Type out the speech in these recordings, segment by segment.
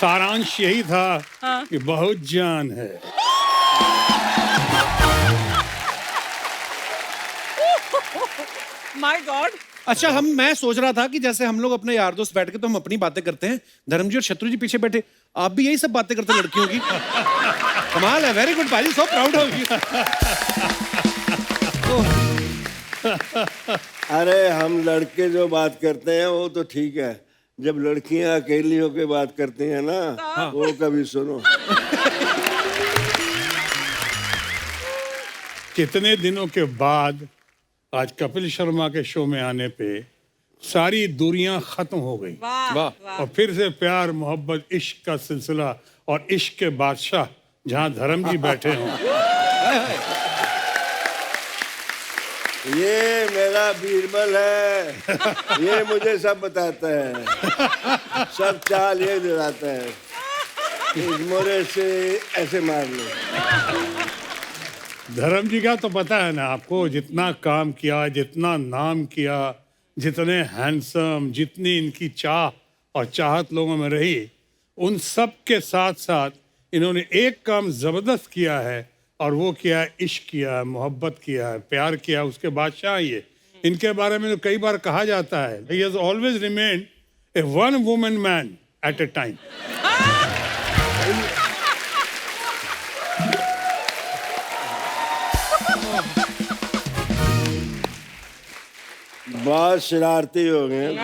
सारांश यही था कि बहुत जान है। My God. अच्छा, मैं सोच रहा था कि जैसे हम लोग अपने यार दोस्त बैठ के तो हम अपनी बातें करते हैं, धर्मजी और शत्रु जी पीछे बैठे, आप भी यही सब बातें करते हैं लड़कियों की। कमाल है, वेरी गुड भाई, सो प्राउड ऑफ यू। अरे हम लड़के जो बात करते हैं वो तो ठीक है, जब लड़कियां अकेली होकर बात करती हैं ना, वो कभी सुनो। कितने दिनों के बाद आज कपिल शर्मा के शो में आने पे सारी दूरियां खत्म हो गई। वाह। और फिर से प्यार मोहब्बत इश्क का सिलसिला और इश्क के बादशाह जहां धर्म जी बैठे हों। ये मेरा बीरबल है, ये मुझे सब बताता है, सब चाल ये दिलाता है, इस मोरे से ऐसे मार लो। धर्म जी का तो पता है ना आपको, जितना काम किया, जितना नाम किया, जितने हैंडसम, जितनी इनकी चाह और चाहत लोगों में रही, उन सब के साथ साथ इन्होंने एक काम जबरदस्त किया है, और वो किया है इश्क किया है, मोहब्बत किया है, प्यार किया, उसके बादशाह ये। इनके बारे में तो कई बार कहा जाता है, he has always remained a one woman man at a time। बहुत शरारती हो गए हैं।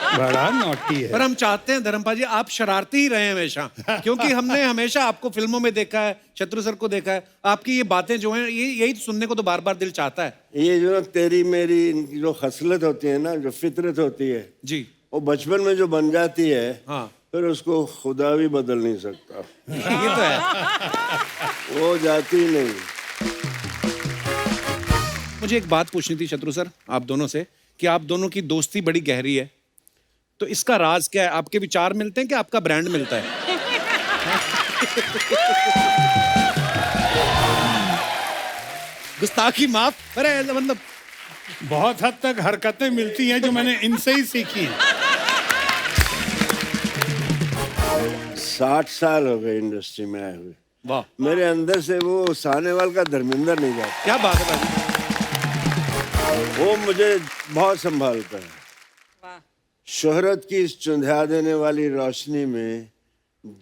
बड़ा नॉटी है। पर हम चाहते हैं धर्मपाल जी आप शरारती ही रहे हमेशा, क्योंकि हमने हमेशा आपको फिल्मों में देखा है, शत्रु सर को देखा है, आपकी ये बातें जो हैं यही सुनने को तो बार बार दिल चाहता है। ये जो तेरी मेरी इनकी जो खसलत होती है ना, जो फितरत होती है जी, वो बचपन में जो बन जाती है, हाँ, फिर उसको खुदा भी बदल नहीं सकता, ये तो है। वो जाती नहीं। मुझे एक बात पूछनी थी शत्रु सर आप दोनों से, कि आप दोनों की दोस्ती बड़ी गहरी है, तो इसका राज क्या है? आपके विचार मिलते हैं कि आपका ब्रांड मिलता है? गुस्ताखी माफ, अरे मतलब बहुत हद तक हरकतें मिलती हैं जो मैंने इनसे ही सीखी हैं। 60 साल हो गए इंडस्ट्री में आए हुए, वाह, मेरे अंदर से वो सानेवाल का धर्मेंद्र नहीं जाता। क्या बात है भाई। वो मुझे बहुत संभालता है। शोहरत की इस चुंधिया देने वाली रोशनी में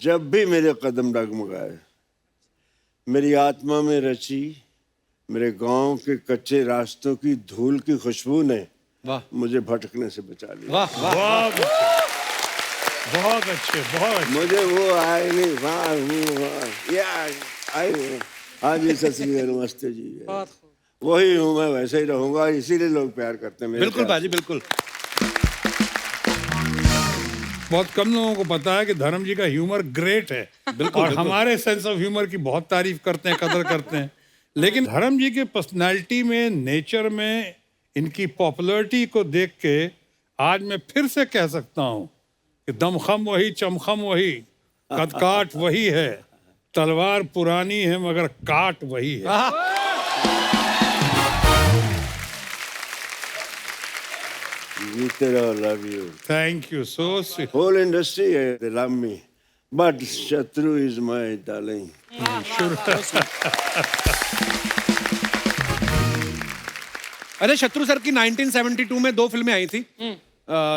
जब भी मेरे कदम डगमगाए, मेरी आत्मा में रची मेरे गांव के कच्चे रास्तों की धूल की खुशबू ने वाह, मुझे भटकने से बचा लिया। वाह वाह, बहुत अच्छे, बहुत अच्छे। मुझे वो आए नहीं, हाँ जी, सत श्री अकाल, नमस्ते जी, वही हूँ मैं, वैसे ही रहूंगा, इसीलिए लोग प्यार करते हैं मेरे। बिल्कुल बाजी, बिल्कुल। बहुत कम लोगों को पता है कि धर्म जी का ह्यूमर ग्रेट है। बिल्कुल, और बिल्कुल। हमारे सेंस ऑफ ह्यूमर की बहुत तारीफ करते हैं, कदर करते हैं, लेकिन धर्म जी के पर्सनालिटी में, नेचर में, इनकी पॉपुलैरिटी को देख के आज मैं फिर से कह सकता हूँ कि दमखम वही, चमखम वही, कदकाठ वही है, तलवार पुरानी है मगर काट वही है। जीते रहो, love you. Thank you, so sweet. Whole industry, they love me, but Shatru is my darling. अरे शत्रु सर की 1972 में 2 फिल्में आई थी,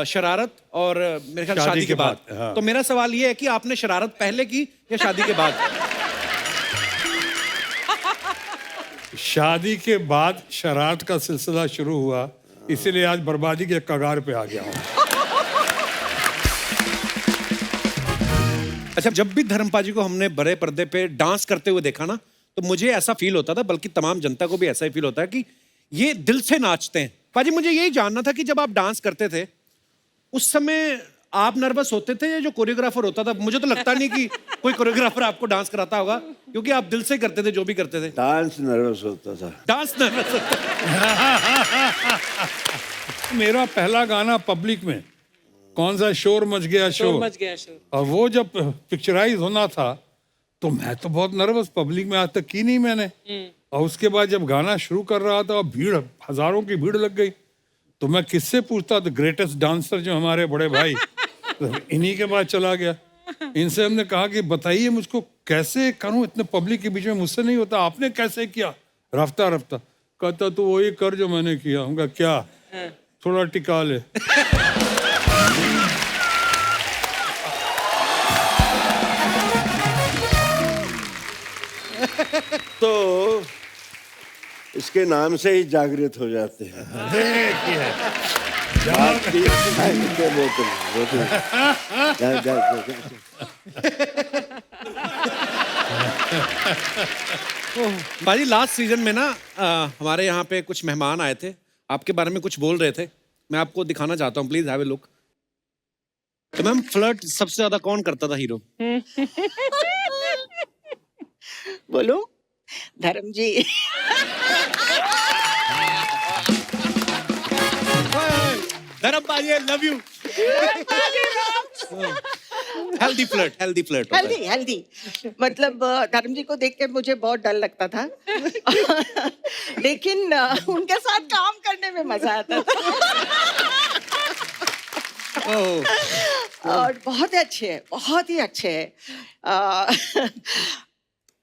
शरारत और मेरे ख्याल शादी के बाद। हाँ। तो मेरा सवाल ये है कि आपने शरारत पहले की या शादी के बाद? शादी के बाद शरारत का सिलसिला शुरू हुआ, इसीलिए आज बर्बादी के कगार पे आ गया हूँ। अच्छा, जब भी धर्मपाल जी को हमने बड़े पर्दे पे डांस करते हुए देखा ना, तो मुझे ऐसा फील होता था, बल्कि तमाम जनता को भी ऐसा ही फील होता है कि ये दिल से नाचते हैं। पाजी, मुझे यही जानना था कि जब आप डांस करते थे उस समय आप नर्वस होते थे या जो कोरियोग्राफर होता था? मुझे तो लगता नहीं कि कोई कोरियोग्राफर आपको डांस कराता होगा, क्योंकि आप दिल से करते थे जो भी करते थे। डांस नर्वस होता था। डांस नर्वस होता मेरा पहला गाना पब्लिक में कौन सा, शोर मच गया शोर, मच गया शोर। और वो जब पिक्चराइज होना था तो मैं तो बहुत नर्वस, पब्लिक में आज तक की नहीं मैंने। और उसके बाद जब गाना शुरू कर रहा था, भीड़, हजारों की भीड़ लग गई, तो मैं किससे पूछता? तो ग्रेटेस्ट डांसर जो हमारे बड़े भाई, तो इन्हीं के बाद चला गया। इनसे हमने कहा कि बताइए मुझको कैसे करूं, इतने पब्लिक के बीच में मुझसे नहीं होता, आपने कैसे किया रफ्ता रफ्ता। कहता तू वही कर जो मैंने किया। हम कहा क्या? थोड़ा टिका ले। तो इसके नाम से ही जागृत हो जाते हैं। देखिए बोतल बोतल जा, जा, जा, जा। भाजी लास्ट सीजन में ना हमारे यहाँ पे कुछ मेहमान आए थे, आपके बारे में कुछ बोल रहे थे, मैं आपको दिखाना चाहता हूँ, प्लीज हैव ए लुक। तो मैम फ्लर्ट सबसे ज्यादा कौन करता था हीरो? बोलो धर्म जी। धर्म भाजी आई love you. Healthy flirt healthy healthy मतलब धर्म जी को देख के मुझे बहुत डर लगता था। लेकिन उनके साथ काम करने में मजा आता था। और बहुत ही अच्छे हैं।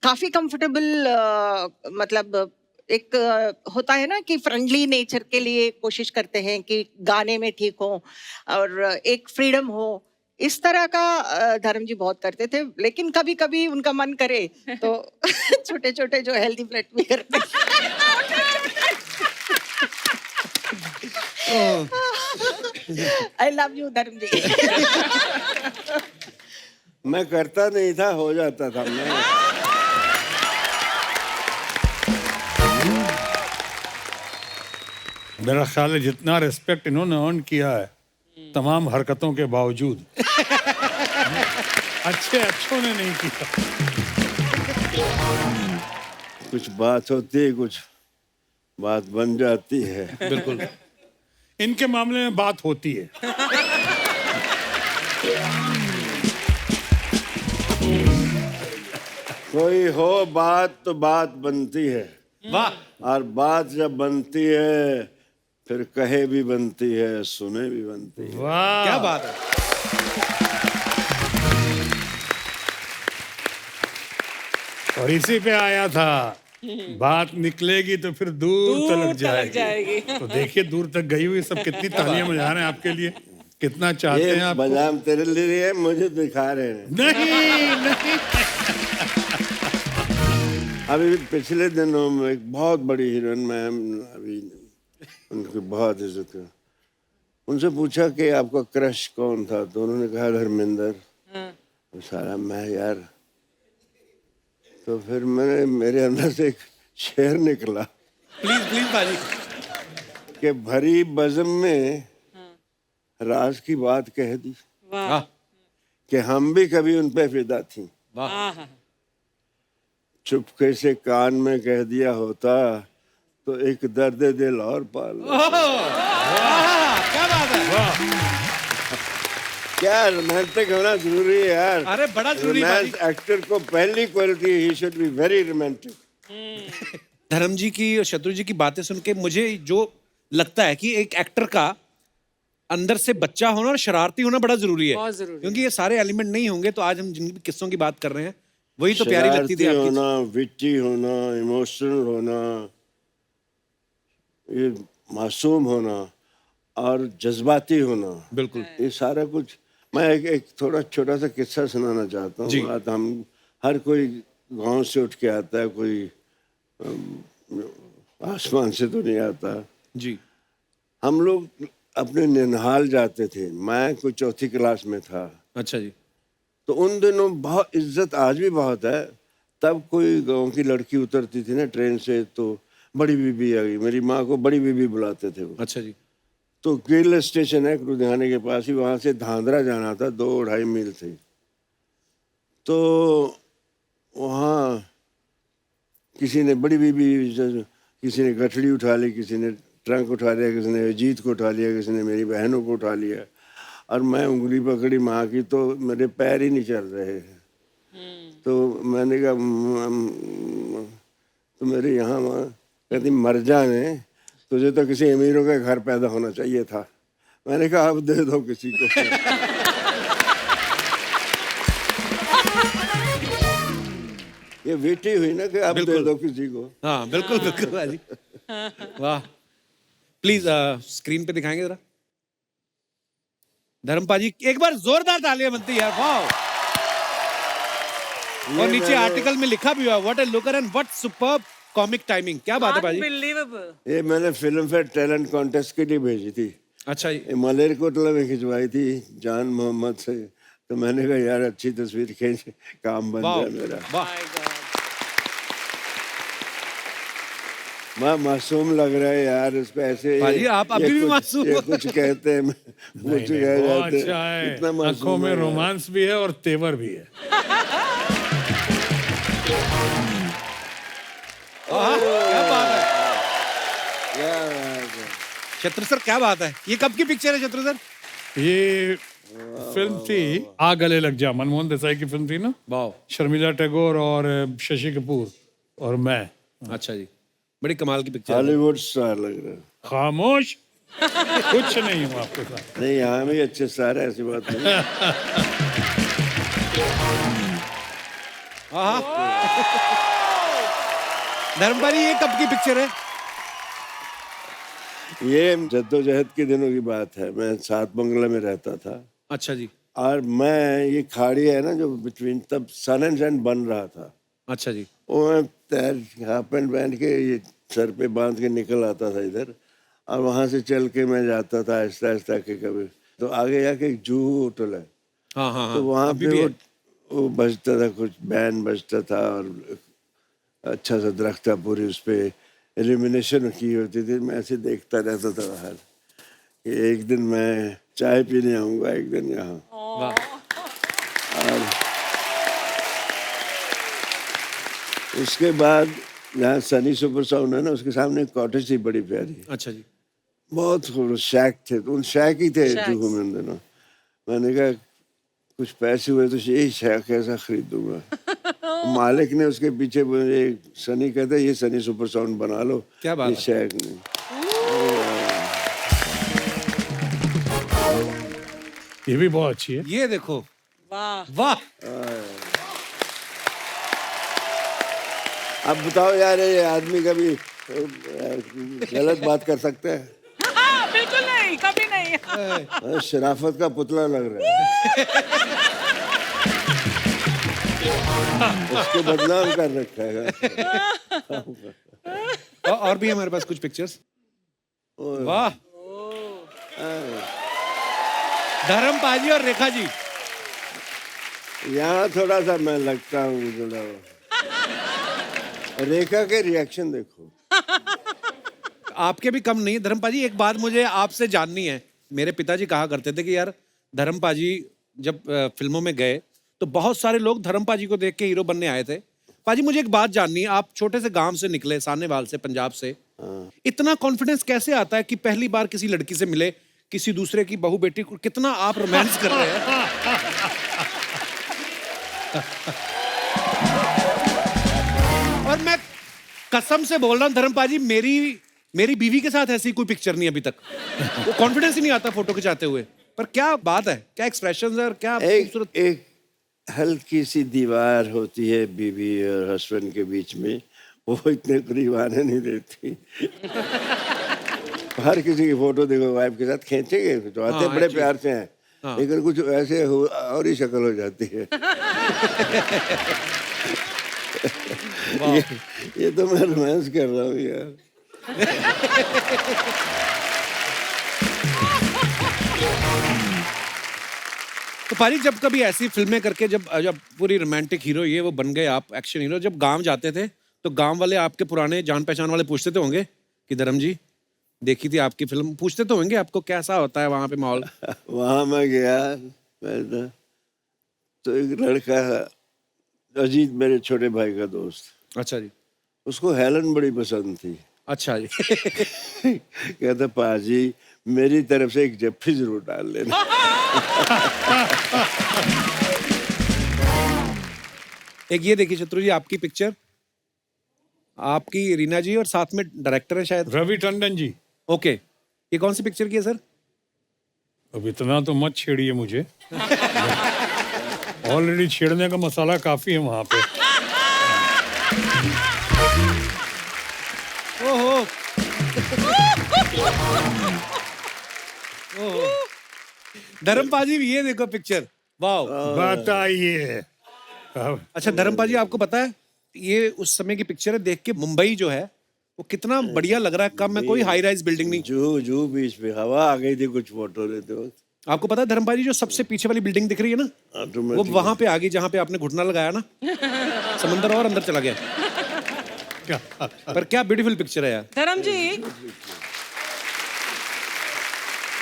काफी कंफर्टेबल, मतलब एक होता है ना कि फ्रेंडली नेचर के लिए कोशिश करते हैं कि गाने में ठीक हो और एक फ्रीडम हो, इस तरह का धर्म जी बहुत करते थे। लेकिन कभी कभी उनका मन करे तो छोटे छोटे जो हेल्दी फ्लर्ट भी करते। आई लव यू धर्म जी। मैं करता नहीं था, हो जाता था। मैं मेरा ख्याल है जितना रिस्पेक्ट इन्होंने अर्न किया है तमाम हरकतों के बावजूद, अच्छों ने नहीं किया। कुछ बात होती है, कुछ बात बन जाती है। बिल्कुल। इनके मामले में बात होती है। कोई हो बात तो बात बनती है, वाह। और बात जब बनती है फिर कहे भी बनती है, सुने भी बनती है। वाह क्या बात है। और इसी पे आया था, बात निकलेगी तो फिर दूर तलक जाएगी। तो देखिए दूर तक गई हुई, सब कितनी तालियां बजा रहे हैं आपके लिए, कितना चाहते हैं ये आप। बदाम तेरे लिए है, मुझे दिखा रहे हैं। नहीं अभी पिछले दिनों में एक बहुत बड़ी हीरोइन, मैम अभी उनकी बहुत इज्जत है, उनसे पूछा कि आपका क्रश कौन था, तो उन्होंने कहा धर्मेंद्र। तो सारा मैं यार, तो फिर मेरे अंदर से एक शेर निकला प्लीज भाजी। कि भरी बज़म में राज की बात कह दी वाह कि हम भी कभी उन पे फिदा थी। वाह। चुपके से कान में कह दिया होता तो एक दर्द दिल और पाल। क्या बात है। क्या रोमांटिक होना जरूरी है यार। अरे बड़ा जरूरी है भाई। एक्टर को पहली quality, he should be very romantic. धर्म जी की और शत्रु जी की बातें सुन के मुझे जो लगता है कि एक एक्टर का अंदर से बच्चा होना और शरारती होना बड़ा जरूरी है। बहुत जरूरी। क्योंकि ये सारे एलिमेंट नहीं होंगे तो आज हम जिन भी किस्सों की बात कर रहे हैं वही तो प्यारी लगती थी शरारती आपकी। होना, विटी होना, इमोशनल होना, ये मासूम होना और जज्बाती होना, बिल्कुल। ये सारा कुछ। मैं एक थोड़ा छोटा सा किस्सा सुनाना चाहता जी। हूँ। हम हर कोई गांव से उठ के आता है, कोई आसमान से तो नहीं आता। जी। हम लोग अपने निनहाल जाते थे, मैं कोई चौथी क्लास में था। अच्छा जी। तो उन दिनों बहुत इज्जत, आज भी बहुत है। तब कोई गांव की लड़की उतरती थी ना ट्रेन से तो बड़ी बीबी आ गई, मेरी माँ को बड़ी बीबी बुलाते थे वो। अच्छा जी। तो गिल स्टेशन है लुधियाने के पास ही, वहाँ से धांधरा जाना था, 2-2.5 मील थे। तो वहाँ किसी ने बड़ी बीबी, किसी ने गठड़ी उठा ली, किसी ने ट्रंक उठा लिया, किसी ने अजीत को उठा लिया, किसी ने मेरी बहनों को उठा लिया। और मैं उंगली पकड़ी माँ की तो मेरे पैर ही नहीं चल रहे हैं। तो मैंने कहा तो मेरे यहाँ माँ कहती मर जाने, तुझे तो किसी अमीरों के घर पैदा होना चाहिए था। मैंने कहा अब दे दो किसी को। ये बेटी हुई ना कि आप दे दो किसी को। हाँ बिल्कुल बिल्कुल भाजी, वाह। प्लीज स्क्रीन पे दिखाएंगे जरा। धर्म पाजी एक बार जोरदार तालियां बनती है यार, वाह। और नीचे आर्टिकल में लिखा भी हुआ what A looker and what superb comic timing. क्या बात है भाजी? अनबिलीवेबल। ये मैंने फिल्म फेयर टैलेंट कॉन्टेस्ट के लिए भेजी थी। अच्छा जी। ये मलेरकोटला में खिंचवाई थी जान मोहम्मद से। तो मैंने कहा यार अच्छी तस्वीर खींच, काम बन वाह जाए मेरा। वाह। मासूम लग रहा है यार उसको ऐसे। भाजी, आप अभी भी मासूम ये हो। कुछ कहते हैं, कुछ कह बहुत जाते अच्छा हैं। है, इतना आंखों मासूम में है यार। रोमांस भी है और तेवर भी है। क्या बात है क्या बात है। शत्रु सर, क्या बात है। ये कब की पिक्चर है शत्रु सर? ये फिल्म थी आ गले लग जा, मनमोहन देसाई की फिल्म थी ना। वाह। शर्मिला टैगोर और शशि कपूर और मैं। अच्छा जी, बड़ी कमाल की पिक्चर है। हॉलीवुड स्टार लग रहा है। खामोश, कुछ नहीं हूँ आपके साथ। नहीं यहाँ भी अच्छे स्टार है, ऐसी बात नहीं। धर्मपाली ये कब की पिक्चर है? ये जद्दोजहद के दिनों की बात है। मैं सात बंगला में रहता था अच्छा जी। और मैं ये खाड़ी है ना जो बिटवीन, तब सन एंड सैंड बन रहा था। अच्छा जी। वो मैं हाफ पैंट पहन के ये सर पे बांध के निकल आता था इधर, और वहां से चल के मैं जाता था आहिस्ता आहिस्ता के। कभी तो आगे जाके एक जूहू होटल है, हाँ हाँ हाँ। तो वहाँ अभी पे भी है। वो बजता था, कुछ बैंड बजता था और अच्छा सा दरख्त था, पूरी उस पर एलिमिनेशन की होती थी। मैं ऐसे देखता रहता था बाहर कि एक दिन मैं चाय पीने आऊँगा एक दिन यहाँ। वाह। और उसके बाद जहाँ सनी सुपर साउंड है ना, उसके सामने एक कॉटेज थी बड़ी प्यारी, अच्छा जी। बहुत खूबसूरत शैक थे। तो उन शैक ही थे जूहू में उन दिनों। मैंने कहा कुछ पैसे हुए तो यही शैक ऐसा खरीदूंगा। मालिक ने उसके पीछे मुझे, सनी कहते ये सनी सुपर साउंड बना लो, क्या बात ये है। शैक नहीं। ये भी बहुत अच्छी है। ये देखो, वाह। वाह। अब बताओ यार, ये आदमी कभी गलत बात कर सकते हैं? बिल्कुल नहीं, कभी नहीं। शराफत का पुतला लग रहा है। उसको बदनाम कर रखा है। और भी हमारे पास कुछ पिक्चर्स। वाह। धर्म पाजी और रेखा जी। यहाँ थोड़ा सा मैं लगता हूँ जुड़ा हुआ। रेखा के रिएक्शन देखो। आपके भी कम नहीं। धर्म पाजी, एक बात मुझे आपसे जाननी है। मेरे पिताजी कहा करते थे कि यार धर्म पाजी जब फिल्मों में गए तो बहुत सारे लोग धर्म पाजी को देख के हीरो बनने आए थे। पाजी मुझे एक बात जाननी है, आप छोटे से गांव से निकले, सानेवाल से, पंजाब से, इतना कॉन्फिडेंस कैसे आता है कि पहली बार किसी लड़की से मिले, किसी दूसरे की बहू बेटी को, कितना आप रोमांस कर रहे हैं? और मैं कसम से बोल रहा हूँ धर्म पाजी, मेरी बीवी के साथ ऐसी कोई पिक्चर नहीं अभी तक। वो कॉन्फिडेंस ही नहीं आता फोटो खिंचाते हुए। पर क्या बात है, क्या एक्सप्रेशंस है और क्या खूबसूरत। एक हल्की सी दीवार होती है बीवी और हस्बैंड के बीच में, वो इतने करीब आने नहीं देती। हर किसी की फोटो देखो वाइफ के साथ खींचेंगे तो आते हाँ, बड़े actually। प्यार से हैं, लेकिन कुछ ऐसे और ही शक्ल हो जाती है। ये तो मैं रोमांस कर रहा हूँ यार। तो पारी, जब कभी ऐसी फिल्में करके जब जब पूरी रोमांटिक हीरो ये वो बन गए आप, एक्शन हीरो, जब गांव जाते थे तो गांव वाले आपके पुराने जान पहचान वाले पूछते तो होंगे कि धर्म जी देखी थी आपकी फिल्म, पूछते तो होंगे आपको कैसा होता है वहां पे माहौल? वहां मैं गया पहले तो एक लड़का, अजीत मेरे छोटे भाई का दोस्त, अच्छा जी। उसको हेलन बड़ी पसंद थी। अच्छा जी। कहता पाजी मेरी तरफ से एक जफ्फी जरूर डाल लेना। एक ये देखिए शत्रु जी, आपकी पिक्चर, आपकी रीना जी और साथ में डायरेक्टर है शायद रवि टंडन जी। ओके, ये कौन सी पिक्चर की है सर? अब इतना तो मत छेड़िए मुझे। ऑलरेडी छेड़ने का मसाला काफी है वहां पे। ओहो ओहो धर्मपाल जी ये देखो पिक्चर, वाह। बताइए अब अच्छा धर्मपाल जी आपको पता है ये उस समय की पिक्चर है, देख के मुंबई जो है वो कितना बढ़िया लग रहा है। कम में कोई हाई राइज बिल्डिंग नहीं। जू बीच पे हवा आ गई थी कुछ फोटो लेते वक्त। आपको पता है धर्मपाल जी जो सबसे पीछे वाली बिल्डिंग दिख रही है ना, वो ऑटोमेटिक वहां पे आ गई जहां पे आपने घुटना लगाया ना, समंदर और अंदर चला गया। क्या पर क्या ब्यूटीफुल पिक्चर है यार। धर्म जी,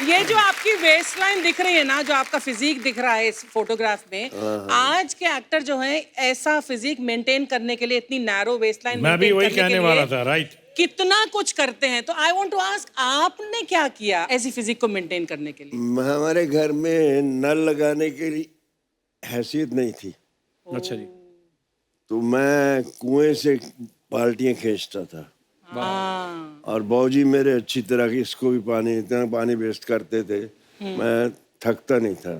ये जो आपकी वेस्ट लाइन दिख रही है ना, जो आपका फिजिक दिख रहा है इस फोटोग्राफ में, आज के एक्टर जो है ऐसा फिजिक मेंटेन करने के लिए इतनी नैरो वेस्ट लाइन मैं भी वही कहने वाला था, राइट। कितना कुछ करते हैं। तो आई वांट टू आस्क, आपने क्या किया ऐसी फिजिक को मेंटेन करने के लिए? हमारे घर में नल लगाने के लिए हैसियत नहीं थी, अच्छा जी। तो मैं कुएं से बाल्टियां खींचता था। हाँ। और बाबूजी मेरे अच्छी तरह की इसको भी इतना पानी वेस्ट करते थे, मैं थकता नहीं था।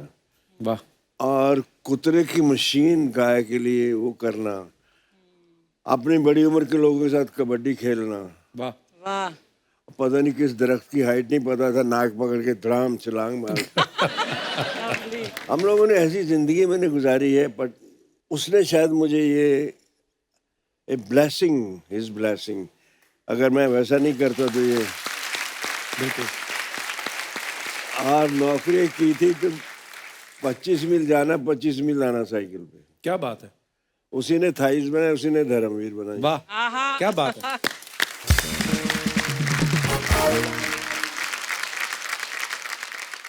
वाह। और कुतरे की मशीन गाय के लिए वो करना, अपनी बड़ी उम्र के लोगों के साथ कबड्डी खेलना। वाह वाह। पता नहीं किस दरख्त की हाइट नहीं पता था, नाक पकड़ के धड़ाम छलांग मार। हम लोगों ने ऐसी जिंदगी मैंने गुजारी है, बट उसने शायद मुझे ये ए ब्लेसिंग, हिज ब्लेसिंग, अगर मैं वैसा नहीं करता तो ये बिल्कुल। और नौकरी की थी तो 25 मील जाना 25 मील आना साइकिल पे। क्या बात है। उसी ने थाइस बनाया, उसी ने धर्मवीर बनाई। वाह क्या बात है।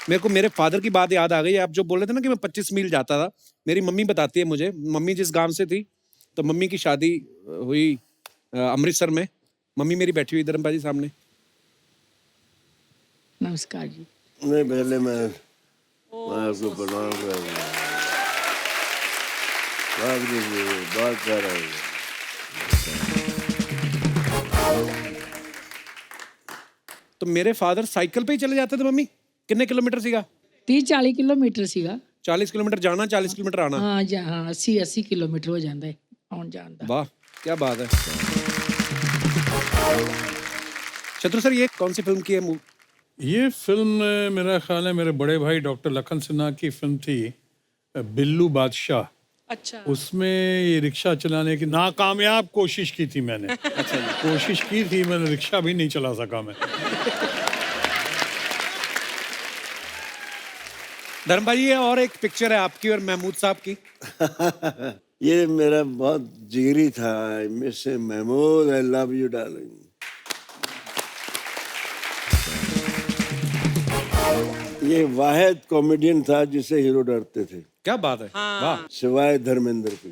मेरे को मेरे फादर की बात याद आ गई। आप जो बोल रहे थे ना कि मैं 25 मील जाता था, मेरी मम्मी बताती है मुझे। मम्मी जिस गांव से थी, तो मम्मी की शादी हुई अमृतसर में। मम्मी मेरी बैठी हुई धर्मपाल जी सामने। नमस्कार जी। नहीं, पहले मैं आपको प्रणाम कर रहा हूँ। बात कर रहा हूँ। तो मेरे फादर साइकिल पे ही चले जाते थे मम्मी। कितने किलोमीटर सीगा? 30-40 किलोमीटर ਸੀਗਾ। 40 किलोमीटर जाना, 40 किलोमीटर आना। हाँ हाँ 80 किलोमीटर हो ਜਾਂਦਾ ਹੈ ਆਉਣ ਜਾਣ ਦਾ। वाह क्या बात है। शत्रु सर ये कौन सी फिल्म की है? ये फिल्म मेरा ख्याल है मेरे बड़े भाई डॉक्टर लखन सिन्हा की फिल्म थी, बिल्लू बादशाह। अच्छा। उसमें ये रिक्शा चलाने की नाकामयाब कोशिश की थी मैंने। अच्छा कोशिश की थी मैंने, रिक्शा भी नहीं चला सका मैं। धर्मपाल जी और एक पिक्चर है आपकी और महमूद साहब की। ये मेरा बहुत जिगरी था। Miss Mehmood, I love you darling. ये वाहिद कॉमेडियन था जिसे हीरो डरते थे। क्या बात है। वाह। सिवाय धर्मेंद्र के।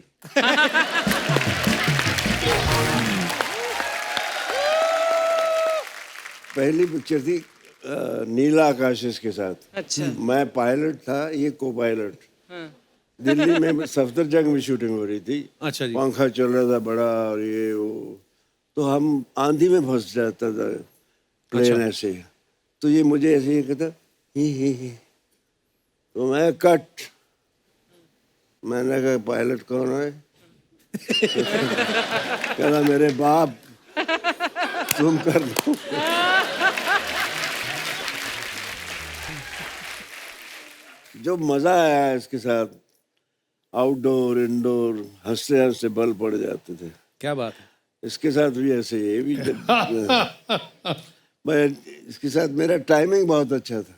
पहली पिक्चर थी नीला आकाश के साथ। अच्छा। मैं पायलट था, ये को पायलट। दिल्ली में सफदरजंग में शूटिंग हो रही थी। अच्छा जी। पंखा चल रहा था बड़ा और ये वो, तो हम आंधी में फंस जाता था प्लेन ऐसे। तो ये मुझे ऐसे ही कहता ही। तो मैं कट, मैंने कहा पायलट कौन है? कहना मेरे बाप, तुम कर दो। जो मजा आया इसके साथ, आउटडोर इंडोर, हंसते हंसते बल पड़ जाते थे। क्या बात है। इसके साथ भी ऐसे ही, ये भी मैं इसके साथ मेरा टाइमिंग बहुत अच्छा था।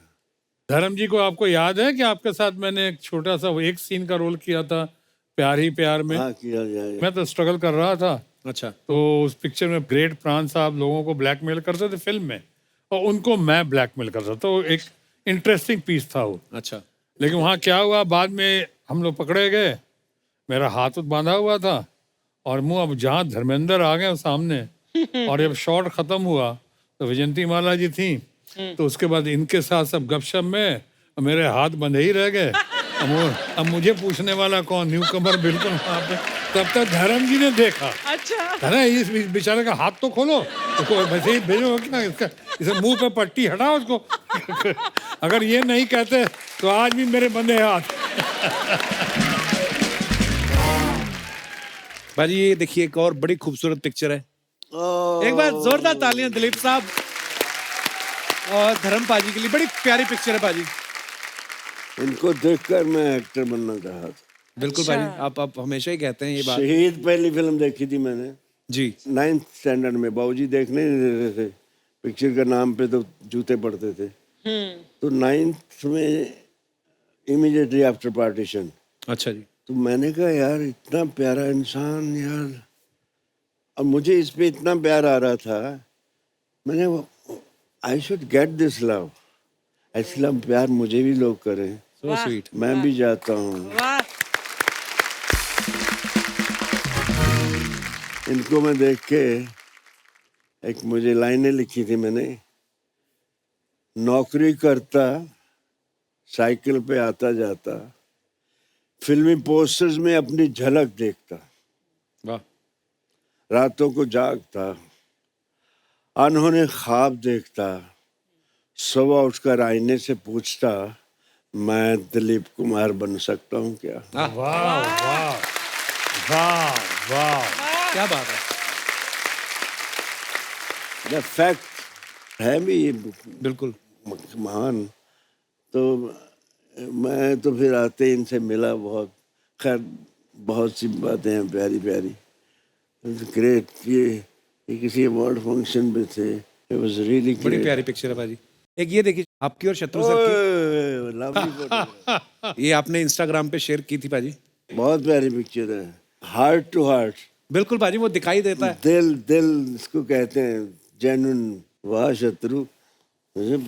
धर्म जी को आपको याद है कि आपके साथ मैंने एक छोटा सा एक सीन का रोल किया था प्यार ही प्यार में? हाँ किया जाए। मैं तो स्ट्रगल कर रहा था। अच्छा। तो उस पिक्चर में ग्रेट प्राण साहब लोगों को ब्लैकमेल करते थे फिल्म में, और उनको मैं ब्लैकमेल करता। तो एक इंटरेस्टिंग पीस था वो। अच्छा। लेकिन वहाँ क्या हुआ, बाद में हम लोग पकड़े गए, मेरा हाथ बांधा हुआ था और मुंह, अब जहाँ धर्मेंद्र आ गए सामने, और जब शॉट खत्म हुआ तो विजयंती माला जी थी, तो उसके बाद इनके साथ सब गपशप में मेरे हाथ बंधे ही रह गए। अब मुझे पूछने वाला कौन, न्यू कमर बिल्कुल वहाँ पे। तब तक धर्म जी ने देखा, अच्छा। अरे इस बेचारे का हाथ तो खोलो, उसको वैसे ही भेजो क्या, इसका इसे मुंह पे पट्टी हटाओ उसको। अगर ये नहीं कहते तो आज भी मेरे बंधे हाथ। भाजी ये देखिए एक और बड़ी खूबसूरत पिक्चर है। ओ, एक बार जोरदार तालियां दिलीप साहब और धर्म पाजी के लिए। बड़ी प्यारी पिक्चर है पाजी। इनको देखकर मैं एक्टर बनना चाहा था। बिल्कुल अच्छा। पाजी, आप हमेशा ही कहते हैं ये बात। शहीद पहली फिल्म देखी थी मैंने जी 9th स्टैंडर्ड में। बाबूजी देखने नहीं देते थे, पिक्चर के नाम पे तो जूते पड़ते थे। तो 9th में इमीडिएटली आफ्टर पार्टीशन, अच्छा जी। तो मैंने कहा यार इतना प्यारा इंसान यार, और मुझे इस पे इतना प्यार आ रहा था, मैंने I should get this love, ऐसा प्यार मुझे भी लोग करें, सो स्वीट। मैं भी जाता हूँ। वाह इनको मैं देख के एक मुझे लाइनें लिखी थी मैंने, नौकरी करता साइकिल पे आता जाता, फिल्मी पोस्टर्स में अपनी झलक देखता, वाह रातों को जागता, अनहोने ख्वाब देखता, सुबह उठकर आईने से पूछता, मैं दिलीप कुमार बन सकता हूँ क्या? वाह वाह वाह वाह। क्या बात है। द फैक्ट है भी ये बिल्कुल। महान। तो मैं तो फिर आते ही इनसे मिला, बहुत खैर बहुत सी बातें हैं प्यारी प्यारी। ग्रेट। ये किसी अवार्ड फंक्शन पे थे, इट वाज रियली बड़ी प्यारी पिक्चर है भाजी। एक ये देखिए आपकी और शत्रु सर की, लवली फोटो, ये आपने इंस्टाग्राम पे शेयर की थी पाजी। बहुत प्यारी पिक्चर है। हार्ट टू हार्ट, बिल्कुल पाजी, वो दिखाई देता है। दिल दिल इसको कहते हैं, जेन्युइन। वाह शत्रु, जब